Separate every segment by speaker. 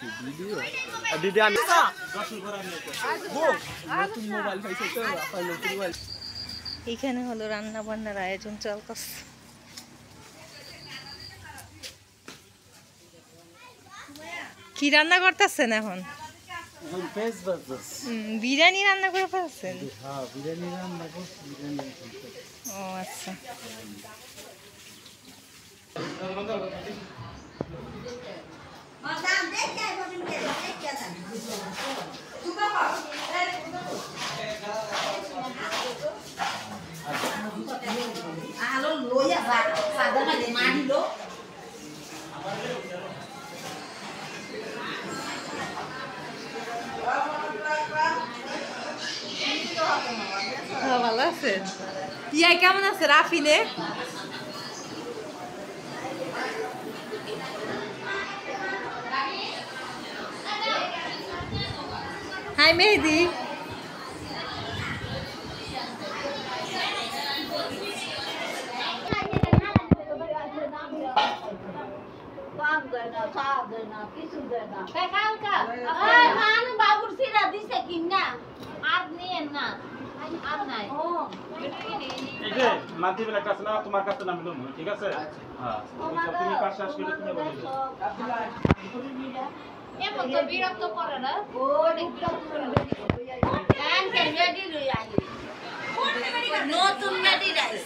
Speaker 1: Video video আমি নতুন mobile পাইছে তো আপনার নতুন মোবাইল।
Speaker 2: এখানে হলো রান্না বান্নার আয়োজন চলতেছে। কি রান্না করতেছেন এখন? বিরিয়ানি রান্না করে ফেলছেন? ও আচ্ছা। ভালো আছেন? ইয়াই কেমন আছে? রাফিনে হাই মেহেদি
Speaker 3: মানতে বেলা কাছে না তোমার কাছে নাম লম ঠিক আছে হ্যাঁ তুমি পাশে আসলে তুমি বলে দিও
Speaker 4: এমন তো বিরক্ত করে না ও অনেক বিরক্ত করে গান কে রেডি লই আই নতুন রেডি রাইস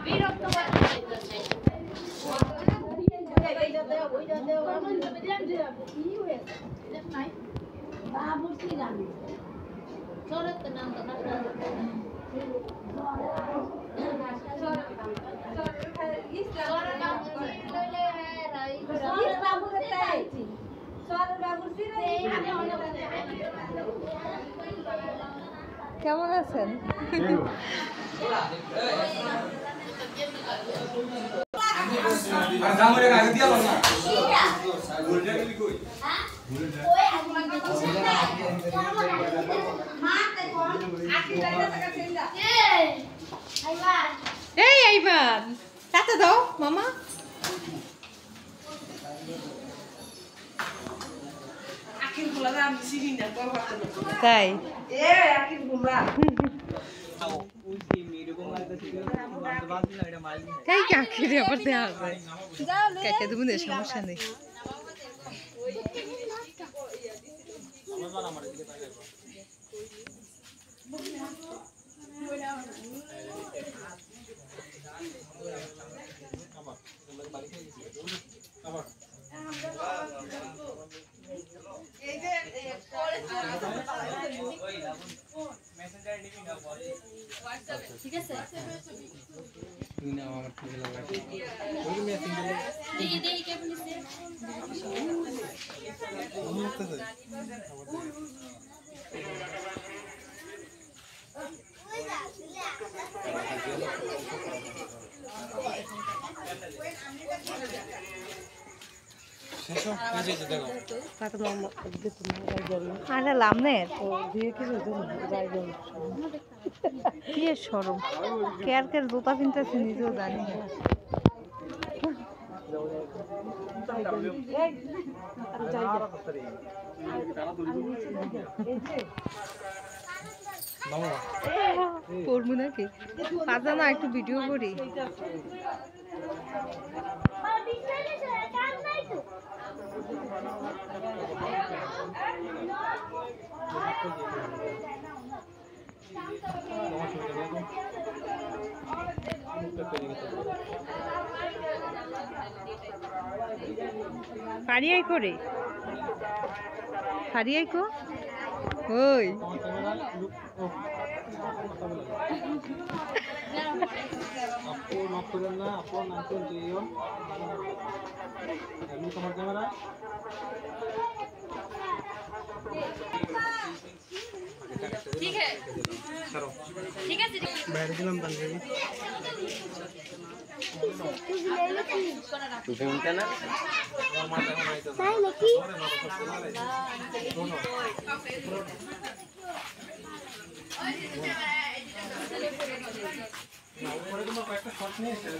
Speaker 4: বিরক্ত করে
Speaker 2: কেমন আছেন? এই আইবার তাতে দাও মামা। তাই তাই কাকিরে আবার দেওয়া যায় কাকে দেবো না, সমস্যা নেই।
Speaker 4: ঠিক আছে
Speaker 2: আরে লামনের কি সরম কেয়ার কেয়ার জুতা কিনতেছি নিজেও জানি না। করবো নাকি পাতা না একটু ভিডিও করি। ফারিয়াই করে ফারিয়াই কো ওই
Speaker 3: তোমার ক্যামেরা
Speaker 4: ठीक है ठीक है
Speaker 1: বাইরে দিলাম বান্ধবী তুই উনটা না তাই নাকি না উপরে তোমার কয়েকটা শট নিয়ে এসে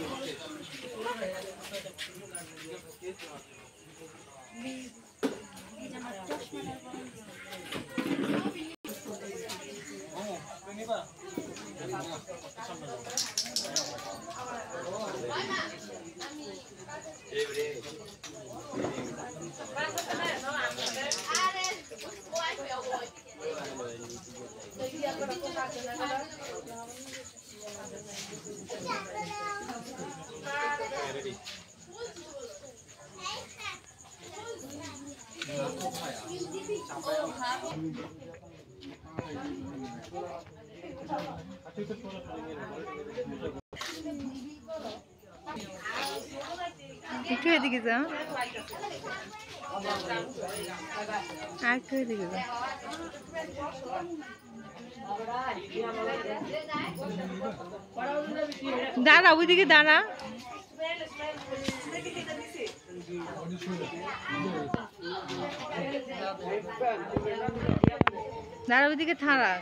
Speaker 2: একটু এদিকে যাও, আর একটু এদিকে যাও। দাঁড়া, ওইদিকে দাঁড়া। দাঁড়া, ওইদিকে থাড়া।